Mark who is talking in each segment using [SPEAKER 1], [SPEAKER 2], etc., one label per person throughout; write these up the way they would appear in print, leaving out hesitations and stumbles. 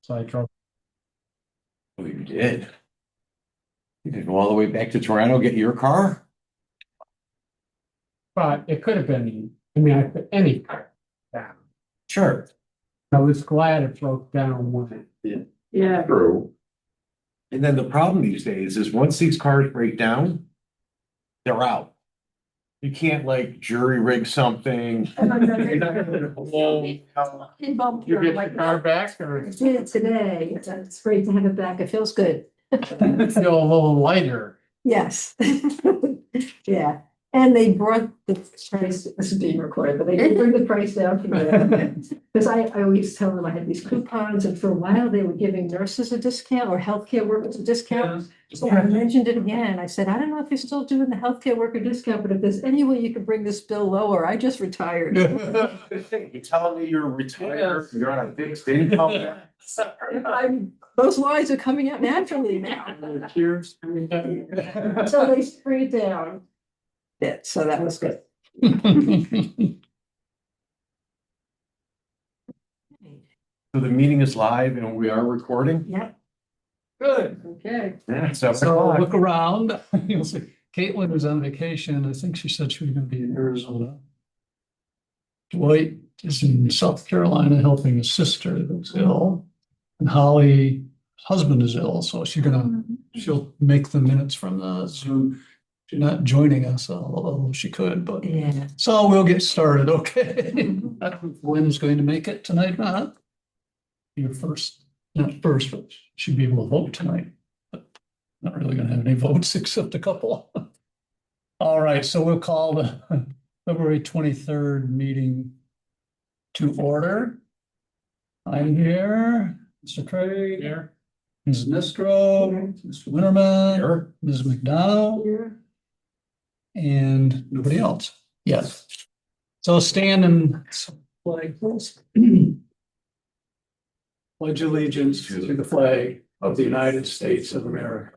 [SPEAKER 1] So I drove.
[SPEAKER 2] Oh, you did? You did go all the way back to Toronto, get your car?
[SPEAKER 1] But it could have been, I mean, I put any car down.
[SPEAKER 2] Sure.
[SPEAKER 1] I was glad it broke down when it did.
[SPEAKER 3] Yeah.
[SPEAKER 2] True. And then the problem these days is once these cars break down, they're out. You can't like jury rig something.
[SPEAKER 3] In
[SPEAKER 1] You get your car back or
[SPEAKER 3] I did it today. It's great to have it back. It feels good.
[SPEAKER 1] feel a little lighter?
[SPEAKER 3] Yes. Yeah. And they brought the price, this is being recorded, but they did bring the price down for me. Because I always tell them I had these coupons and for a while they were giving nurses a discount or healthcare workers a discount. So I mentioned it again. I said, I don't know if you're still doing the healthcare worker discount, but if there's any way you can bring this bill lower, I just retired.
[SPEAKER 2] You're telling me you're retired, you're on a fixed income?
[SPEAKER 3] Those lines are coming out naturally now.
[SPEAKER 1] Cheers.
[SPEAKER 3] So they bring it down. Yeah, so that was good.
[SPEAKER 2] So the meeting is live and we are recording?
[SPEAKER 3] Yep.
[SPEAKER 1] Good.
[SPEAKER 3] Okay.
[SPEAKER 2] Yeah, so.
[SPEAKER 4] So look around, you'll see Caitlin was on vacation. I think she said she was gonna be in Arizona. Dwight is in South Carolina helping his sister who's ill. And Holly's husband is ill, so she'll make the minutes from the Zoom. She's not joining us, although she could, but
[SPEAKER 3] Yeah.
[SPEAKER 4] so we'll get started, okay? I don't know if Lynn's going to make it tonight or not. Your first, not first, but she'd be able to vote tonight. But not really gonna have any votes except a couple. All right, so we'll call the February 23rd meeting to order. I'm here, Mr. Craig.
[SPEAKER 1] Here.
[SPEAKER 4] Ms. Nistro, Mr. Winterman,
[SPEAKER 2] Sure.
[SPEAKER 4] Ms. McDonald,
[SPEAKER 3] Here.
[SPEAKER 4] and nobody else. Yes. So stand and flag, please. Pledge allegiance to the flag of the United States of America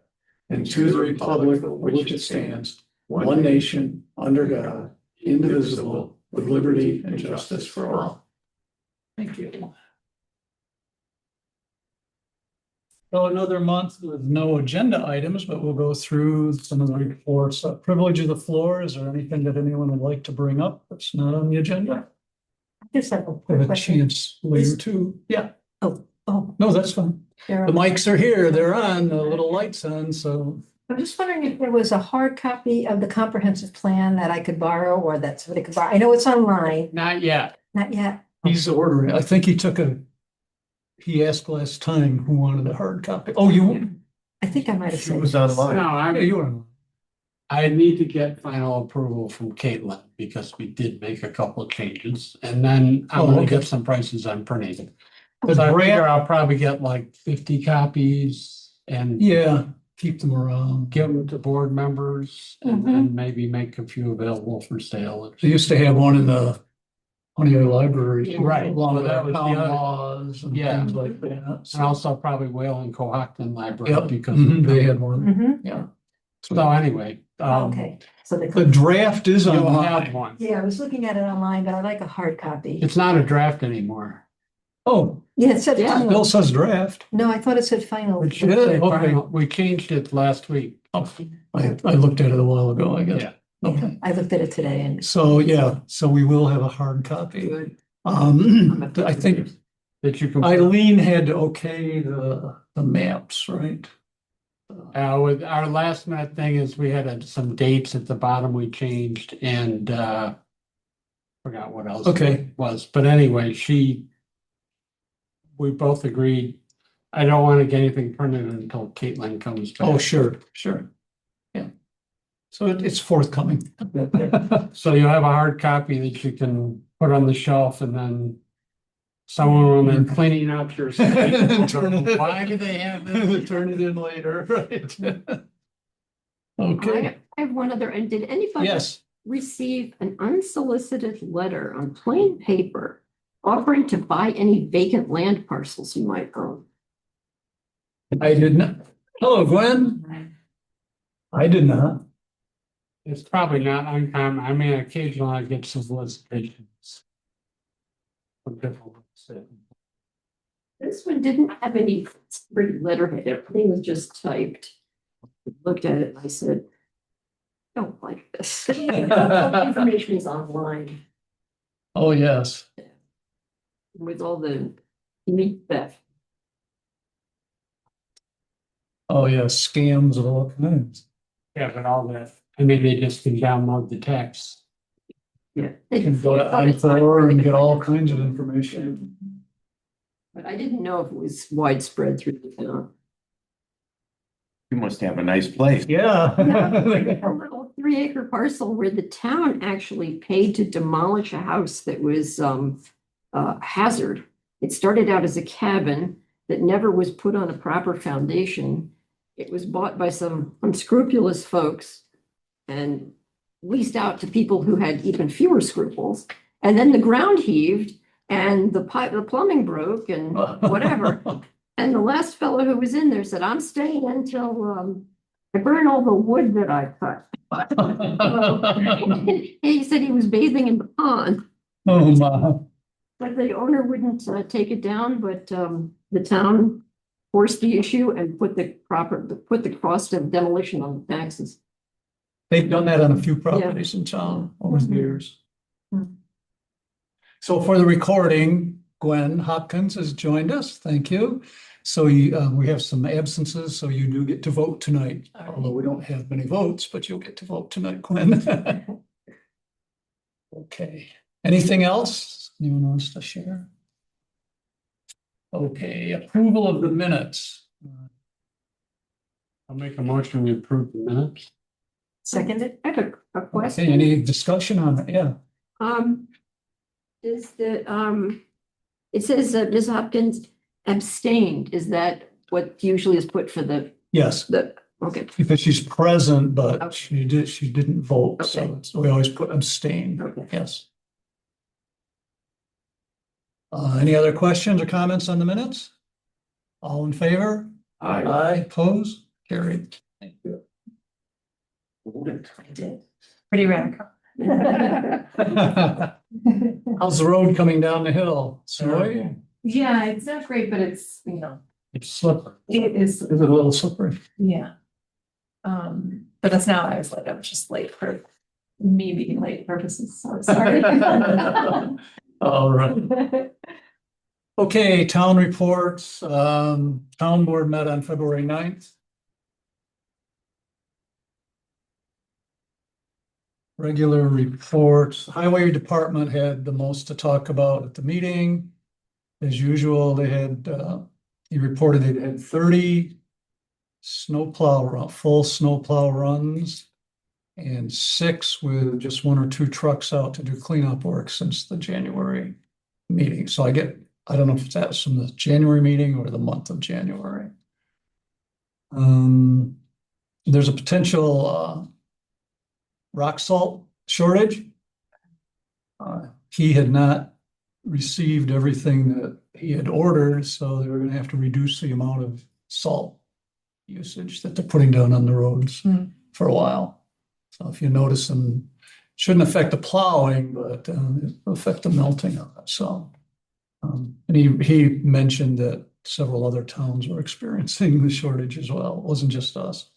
[SPEAKER 4] and to the republic for which it stands, one nation, under God, indivisible, with liberty and justice for all. Thank you. So another month with no agenda items, but we'll go through some of the reports. Privilege of the floor. Is there anything that anyone would like to bring up that's not on the agenda?
[SPEAKER 3] I just have a
[SPEAKER 4] Have
[SPEAKER 3] quick
[SPEAKER 4] a
[SPEAKER 3] question.
[SPEAKER 4] chance later too. Yeah,
[SPEAKER 3] Oh,
[SPEAKER 4] no, that's fine.
[SPEAKER 3] there
[SPEAKER 4] The
[SPEAKER 3] are-
[SPEAKER 4] mics are here, they're on, the little lights on, so.
[SPEAKER 3] I'm just wondering if there was a hard copy of the comprehensive plan that I could borrow or that somebody could borrow. I know it's online,
[SPEAKER 1] Not yet.
[SPEAKER 3] not yet.
[SPEAKER 4] He's ordering, I think he asked last time who wanted a hard copy. Oh,
[SPEAKER 3] I think I might have
[SPEAKER 2] She
[SPEAKER 3] said.
[SPEAKER 2] was
[SPEAKER 1] No,
[SPEAKER 2] online.
[SPEAKER 4] yeah, you were.
[SPEAKER 1] I need to get final approval from Caitlin because we did make a couple of changes and then I'm
[SPEAKER 4] Oh,
[SPEAKER 1] gonna
[SPEAKER 4] okay.
[SPEAKER 1] get some prices on printing.
[SPEAKER 4] The
[SPEAKER 1] So I figure
[SPEAKER 4] draft,
[SPEAKER 1] I'll probably get like 50 copies and
[SPEAKER 4] yeah, keep them around.
[SPEAKER 1] give them to board members and then maybe make a few available for sale.
[SPEAKER 4] They used to have one in the Honey Library.
[SPEAKER 1] Right,
[SPEAKER 4] Along with
[SPEAKER 1] well, that
[SPEAKER 4] our
[SPEAKER 1] was the
[SPEAKER 4] town
[SPEAKER 1] other-
[SPEAKER 4] laws and
[SPEAKER 1] Yeah.
[SPEAKER 4] things like that.
[SPEAKER 1] And also probably Whalen Cohocton Library
[SPEAKER 4] Yep,
[SPEAKER 1] because.
[SPEAKER 4] they had one,
[SPEAKER 3] Mhm.
[SPEAKER 4] yeah.
[SPEAKER 1] So anyway,
[SPEAKER 3] Okay, so
[SPEAKER 4] The
[SPEAKER 3] the,
[SPEAKER 4] draft is
[SPEAKER 1] you'll have
[SPEAKER 4] online.
[SPEAKER 1] one.
[SPEAKER 3] yeah, I was looking at it online, but I like a hard copy.
[SPEAKER 1] It's not a draft anymore.
[SPEAKER 4] Oh,
[SPEAKER 3] Yeah, it said
[SPEAKER 1] Yeah,
[SPEAKER 4] Bill
[SPEAKER 3] final.
[SPEAKER 4] says draft.
[SPEAKER 3] No, I thought it said final.
[SPEAKER 1] It should
[SPEAKER 4] Yeah,
[SPEAKER 1] say
[SPEAKER 4] okay.
[SPEAKER 1] final. We changed it last week.
[SPEAKER 4] Oh, I looked at it a while ago, I guess.
[SPEAKER 1] Yeah.
[SPEAKER 4] Okay,
[SPEAKER 3] I looked at it today and.
[SPEAKER 4] so yeah, so we will have a hard copy. I think
[SPEAKER 1] That you can.
[SPEAKER 4] Eileen had to okay the maps, right?
[SPEAKER 1] With our last minute thing is we had some dates at the bottom we changed and forgot what else.
[SPEAKER 4] Okay.
[SPEAKER 1] it was, but anyway, we both agreed. I don't want to get anything printed until Caitlin comes back.
[SPEAKER 4] Oh, sure. Yeah. So it's forthcoming.
[SPEAKER 1] So you'll have a hard copy that you can put on the shelf and then someone will be cleaning out your.
[SPEAKER 4] Turn it-
[SPEAKER 1] Why do they have this?
[SPEAKER 4] Turn it in later, right? Okay,
[SPEAKER 5] I have one other, and did anybody
[SPEAKER 4] yes,
[SPEAKER 5] receive an unsolicited letter on plain paper offering to buy any vacant land parcels you might own?
[SPEAKER 4] I did not. Hello, Gwen. I did not.
[SPEAKER 1] It's probably not uncommon. I mean, occasionally I get some solicitations. From different ones.
[SPEAKER 5] This one didn't have any pretty letterhead. Everything was just typed. Looked at it and I said, don't like this. Information is online
[SPEAKER 4] Oh, yes.
[SPEAKER 5] with all the unique theft.
[SPEAKER 4] Oh, yes, scams of all kinds.
[SPEAKER 1] Yeah, but all that, I mean, they just can download the text.
[SPEAKER 5] Yeah.
[SPEAKER 4] You can go to I4 and get all kinds of information.
[SPEAKER 5] But I didn't know if it was widespread through the town.
[SPEAKER 2] You must have a nice place.
[SPEAKER 4] Yeah.
[SPEAKER 5] A little 3-acre parcel where the town actually paid to demolish a house that was hazard. It started out as a cabin that never was put on a proper foundation. It was bought by some unscrupulous folks and leased out to people who had even fewer scruples. And then the ground heaved and the plumbing broke and whatever. And the last fellow who was in there said, I'm staying until I burn all the wood that I cut. He said he was bathing in the pond,
[SPEAKER 4] Oh, my.
[SPEAKER 5] but the owner wouldn't take it down, but the town forced the issue and put the cost of demolition on the taxes.
[SPEAKER 4] They've done that on a few properties in town over the years.
[SPEAKER 5] Mhm.
[SPEAKER 4] So for the recording, Gwen Hopkins has joined us. Thank you. So we have some absences, so you do get to vote tonight. Although we don't have many votes, but you'll get to vote tonight, Gwen. Okay. Anything else anyone wants to share? Okay, approval of the minutes.
[SPEAKER 1] I'll make a motion to approve the minutes.
[SPEAKER 3] Seconded?
[SPEAKER 5] I have a
[SPEAKER 4] Okay,
[SPEAKER 5] question.
[SPEAKER 4] any discussion on it? Yeah.
[SPEAKER 5] Is the, it says that Ms. Hopkins abstained. Is that what usually is put for
[SPEAKER 4] Yes,
[SPEAKER 5] okay,
[SPEAKER 4] because she's present, but
[SPEAKER 5] Okay.
[SPEAKER 4] she didn't vote, so
[SPEAKER 5] Okay.
[SPEAKER 4] we always put abstain.
[SPEAKER 5] okay.
[SPEAKER 4] Yes. Any other questions or comments on the minutes? All in favor? Aye, opposed, carried. Thank you.
[SPEAKER 3] Pretty radical.
[SPEAKER 4] How's the road coming down the hill? Snowy?
[SPEAKER 6] Yeah, it's not great, but it's,
[SPEAKER 4] It's slippery.
[SPEAKER 6] it is,
[SPEAKER 4] Is it a little slippery?
[SPEAKER 6] yeah. But that's not why I was just late for me being late purposes, so sorry.
[SPEAKER 4] All right. Okay, town reports. Town board met on February 9th. Regular reports. Highway Department had the most to talk about at the meeting. As usual, they had, he reported they had 30 full snowplow runs and 6 with just 1 or 2 trucks out to do cleanup work since the January meeting. So I don't know if that's from the January meeting or the month of January. There's a potential rock salt shortage. He had not received everything that he had ordered, so they were gonna have to reduce the amount of salt usage that they're putting down on the roads for a while. So if you notice them, shouldn't affect the plowing, but it'll affect the melting of it, so. And he mentioned that several other towns were experiencing the shortage as well. It wasn't just us.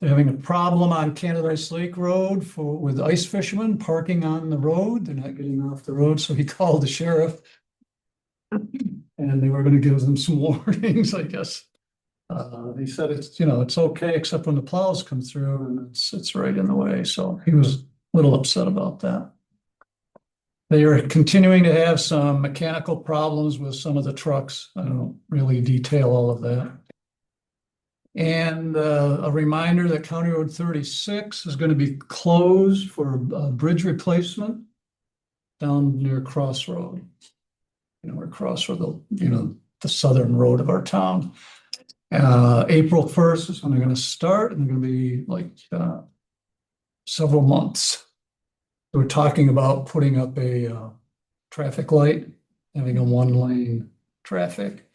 [SPEAKER 4] They're having a problem on Canadice Lake Road with ice fishermen parking on the road. They're not getting off the road, so he called the sheriff. And they were gonna give them some warnings, I guess. He said it's okay, except when the plows come through and it's right in the way, so he was a little upset about that. They are continuing to have some mechanical problems with some of the trucks. I don't really detail all of that. And a reminder that County Road 36 is going to be closed for a bridge replacement down near Crossroad. Where Crossroad, the southern road of our town. April 1st is when they're going to start, and they're going to be like several months. We're talking about putting up a traffic light, having a 1-lane traffic.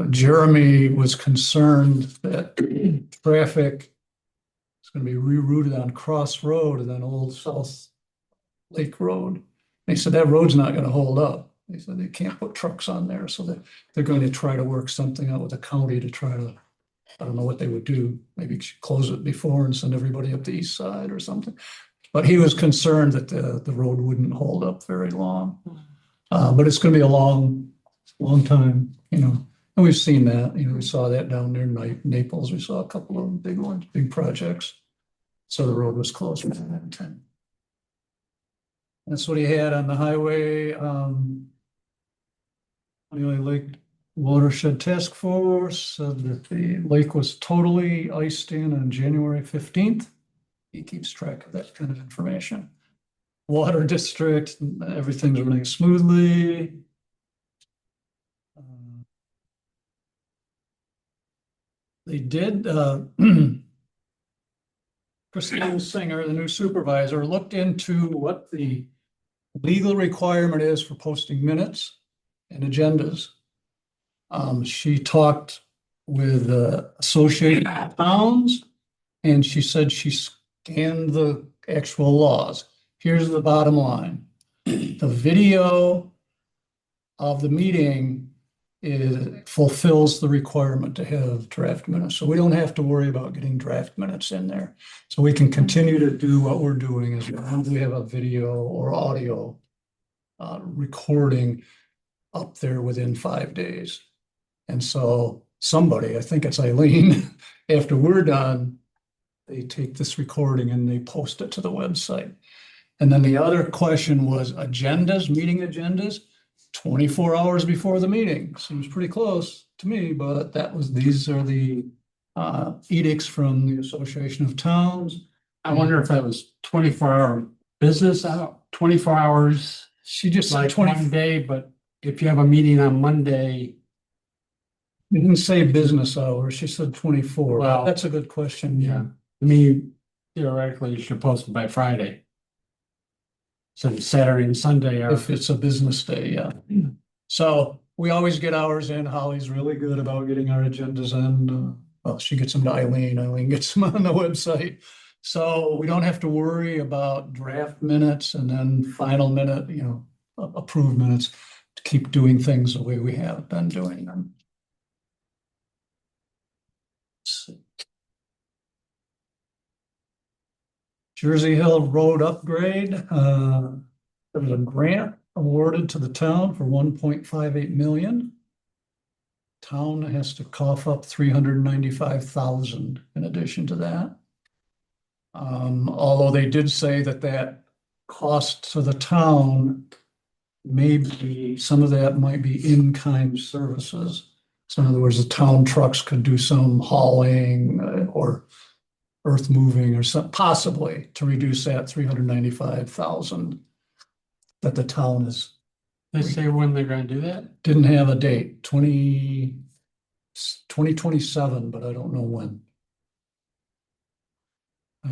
[SPEAKER 4] Jeremy was concerned that traffic is going to be rerouted on Cross Road and then Old South Lake Road. They said that road's not going to hold up. They said they can't put trucks on there, so they're going to try to work something out with the county to try to, I don't know what they would do, maybe close it before and send everybody up the east side or something. But he was concerned that the road wouldn't hold up very long. But it's gonna be a long time, you know, and we've seen that, you know, we saw that down there in Naples, we saw a couple of big ones, big projects. So the road was closed for that time. That's what he had on the highway, Honey Lake Watershed Task Force said that the lake was totally iced in on January 15th. He keeps track of that kind of information. Water District, everything's running smoothly. They did, Christine Singer, the new supervisor, looked into what the legal requirement is for posting minutes and agendas. She talked with Associated Towns, and she said she scanned the actual laws. Here's the bottom line. The video of the meeting fulfills the requirement to have draft minutes. So we don't have to worry about getting draft minutes in there. So we can continue to do what we're doing as long as we have a video or audio recording up there within 5 days. And so somebody, I think it's Eileen, after we're done, they take this recording and they post it to the website. And then the other question was agendas, meeting agendas, 24 hours before the meeting. Seems pretty close to me, but these are the edicts from the Association of Towns.
[SPEAKER 1] I wonder if that was 24-hour business out, 24 hours,
[SPEAKER 4] She just said
[SPEAKER 1] like
[SPEAKER 4] 20,
[SPEAKER 1] one day, but if you have a meeting on Monday,
[SPEAKER 4] didn't say business hours, she said 24.
[SPEAKER 1] Well,
[SPEAKER 4] That's a good question, yeah.
[SPEAKER 1] I mean, theoretically, you should post it by Friday. So Saturday and Sunday are,
[SPEAKER 4] If it's a business day, yeah. So we always get ours in. Holly's really good about getting our agendas in. Well, she gets them to Eileen. Eileen gets them on the website. So we don't have to worry about draft minutes and then final minute, you know, approved minutes to keep doing things the way we have been doing them. Let's see. Jersey Hill Road upgrade, there was a grant awarded to the town for 1.58 million. Town has to cough up 395,000 in addition to that. Although they did say that cost to the town, maybe some of that might be in-kind services. So in other words, the town trucks could do some hauling or earth moving or some, possibly to reduce that 395,000 that the town is,
[SPEAKER 1] they say when they're gonna do that?
[SPEAKER 4] didn't have a date, 2027, but I don't know when.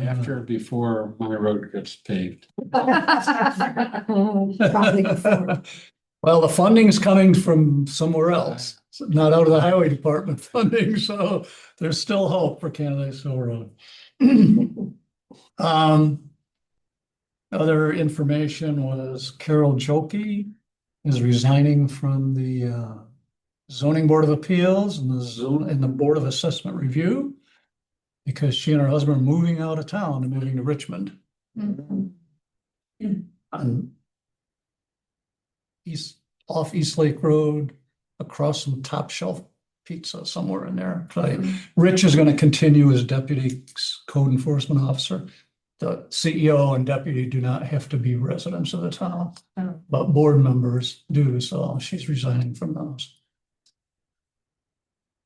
[SPEAKER 1] After or before my road gets paved?
[SPEAKER 3] Probably before.
[SPEAKER 4] Well, the funding's coming from somewhere else, not out of the highway department funding, so there's still hope for Canada Hill Road. Other information was Carol Jokey is resigning from the zoning board of appeals and the board of assessment review because she and her husband are moving out of town and moving to Richmond. On off East Lake Road, across from Top Shelf Pizza, somewhere in there. Rich is going to continue as deputy code enforcement officer. The CEO and deputy do not have to be residents of the town, but board members do, so she's resigning from those.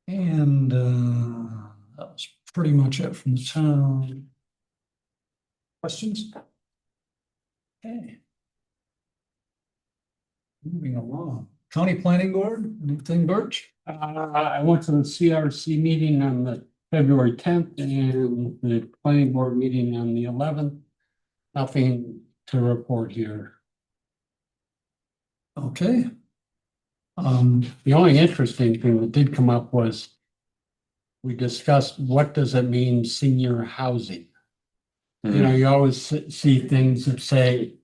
[SPEAKER 4] And that was pretty much it from the town. Questions? Okay. Moving along. County Planning Board, anything, Birch?
[SPEAKER 1] I went to the CRC meeting on the February 10th and the planning board meeting on the 11th. Nothing to report here.
[SPEAKER 4] Okay.
[SPEAKER 1] The only interesting thing that did come up was we discussed what does it mean senior housing? You know, you always see things that say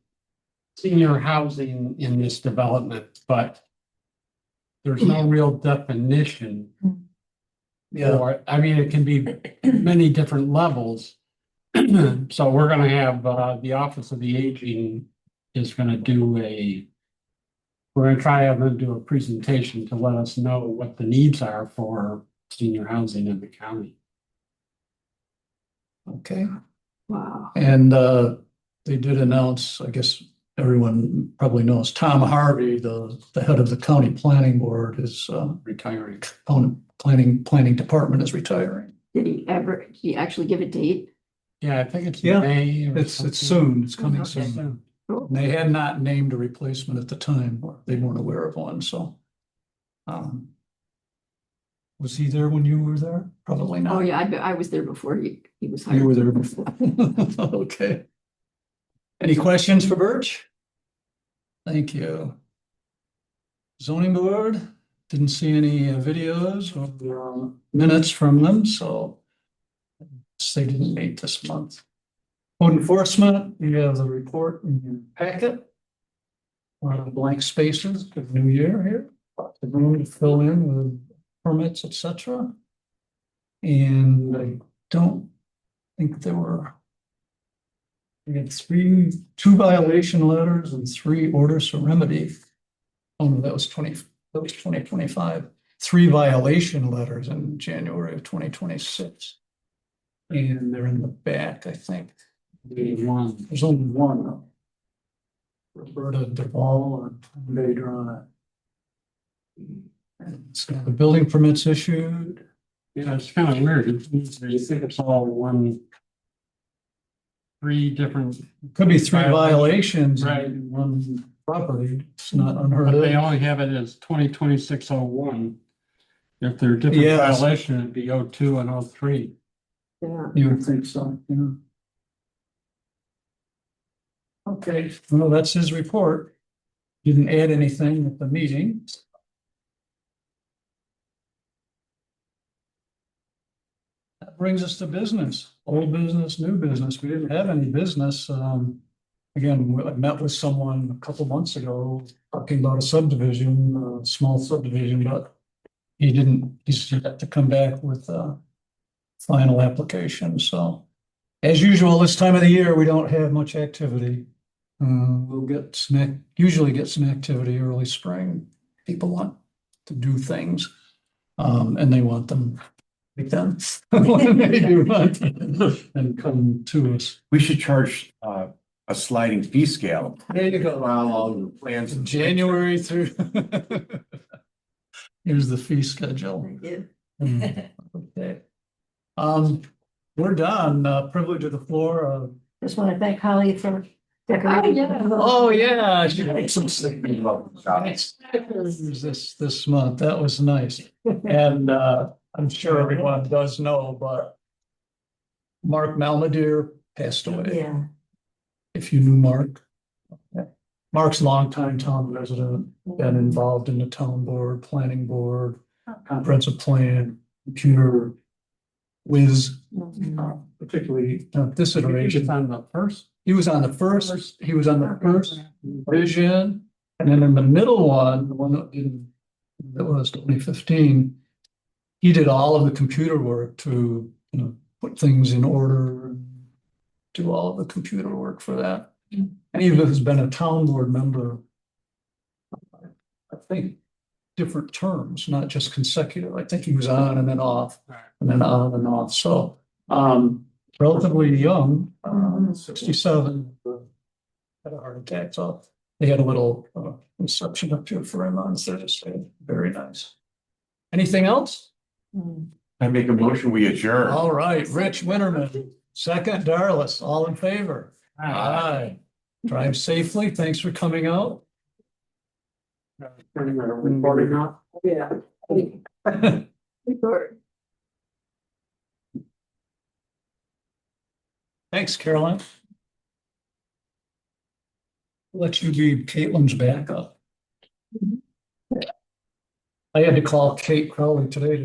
[SPEAKER 1] senior housing in this development, but there's no real definition.
[SPEAKER 4] Yeah,
[SPEAKER 1] Or, I mean, it can be many different levels. So we're gonna have, the Office of the Aging is gonna we're gonna try to have them do a presentation to let us know what the needs are for senior housing in the county.
[SPEAKER 4] okay.
[SPEAKER 5] Wow.
[SPEAKER 4] And they did announce, I guess everyone probably knows, Tom Harvey, the head of the county planning board, is
[SPEAKER 1] Retiring.
[SPEAKER 4] planning department is retiring.
[SPEAKER 5] Did he actually give a date?
[SPEAKER 1] Yeah, I think it's
[SPEAKER 4] Yeah,
[SPEAKER 1] May. or
[SPEAKER 4] It's
[SPEAKER 1] something.
[SPEAKER 4] soon, it's coming
[SPEAKER 5] Okay.
[SPEAKER 4] soon.
[SPEAKER 5] Cool.
[SPEAKER 4] They had not named a replacement at the time, or they weren't aware of one, so. Was he there when you were there? Probably not.
[SPEAKER 5] Oh, yeah, I was there before he was
[SPEAKER 4] You
[SPEAKER 5] hired.
[SPEAKER 4] were there before. Okay. Any questions for Birch? Thank you. Zoning board, didn't see any videos or minutes from them, so they didn't meet this month. Code enforcement, you have the report in your packet. A lot of blank spaces, good new year here, lots of room to fill in with permits, etc. And I don't think there were. We had two violation letters and 3 orders for remedy. Oh, no, that was 2025. 3 violation letters in January of 2026. And they're in the back, I think.
[SPEAKER 1] One.
[SPEAKER 4] There's only one. Roberta Duvall and Vader on it. And so the building permits issued.
[SPEAKER 1] Yeah, it's kind of weird. You think it's all one. 3 different,
[SPEAKER 4] Could be 3 violations
[SPEAKER 1] Right.
[SPEAKER 4] in one property. It's not unheard
[SPEAKER 1] but they
[SPEAKER 4] of.
[SPEAKER 1] only have it as 2026-01. If they're different
[SPEAKER 4] Yes.
[SPEAKER 1] violation, it'd be 02 and 03.
[SPEAKER 5] Yeah.
[SPEAKER 4] You would think so, yeah. Okay, well, that's his report. Didn't add anything at the meeting. That brings us to business, old business, new business. We didn't have any business. Again, I met with someone a couple months ago talking about a subdivision, a small subdivision, but he's yet to come back with a final application, so. As usual, this time of the year, we don't have much activity. We'll usually get some activity early spring. People want to do things, and they want them done. When they do not, and come to us.
[SPEAKER 2] We should charge a sliding fee scale.
[SPEAKER 4] There you go.
[SPEAKER 2] While all the plans.
[SPEAKER 4] January through. Here's the fee schedule.
[SPEAKER 3] Thank you.
[SPEAKER 4] Okay. We're done. Privilege of the floor.
[SPEAKER 3] Just want to thank Holly for decorating.
[SPEAKER 4] Oh, yeah. She made some stickers this month. That was nice. And I'm sure everyone does know, but Mark Malmadeer passed away.
[SPEAKER 3] Yeah.
[SPEAKER 4] If you knew Mark. Okay. Mark's a longtime town resident, been involved in the town board, planning board, comprehensive plan, computer whiz, particularly this
[SPEAKER 1] It's
[SPEAKER 4] iteration.
[SPEAKER 1] on the first.
[SPEAKER 4] He was on the first vision, and then in the middle one, the one that was 2015, he did all of the computer work to, put things in order, and do all of the computer work for that. And he has been a town board member, I think, different terms, not just consecutive. I think he was on and then off, and then on and off. So, relatively young, 67, had a heart attack. So they had a little reception up here for him on Thursday. Very nice. Anything else?
[SPEAKER 2] I make a motion, we adjourn.
[SPEAKER 4] All right, Rich Winterman, second, Darlis, all in favor? Aye. Drive safely. Thanks for coming out.
[SPEAKER 1] Recording now.
[SPEAKER 5] Yeah.
[SPEAKER 4] Thanks, Caroline. Let you be Caitlin's backup. I had to call Kate Crowley today to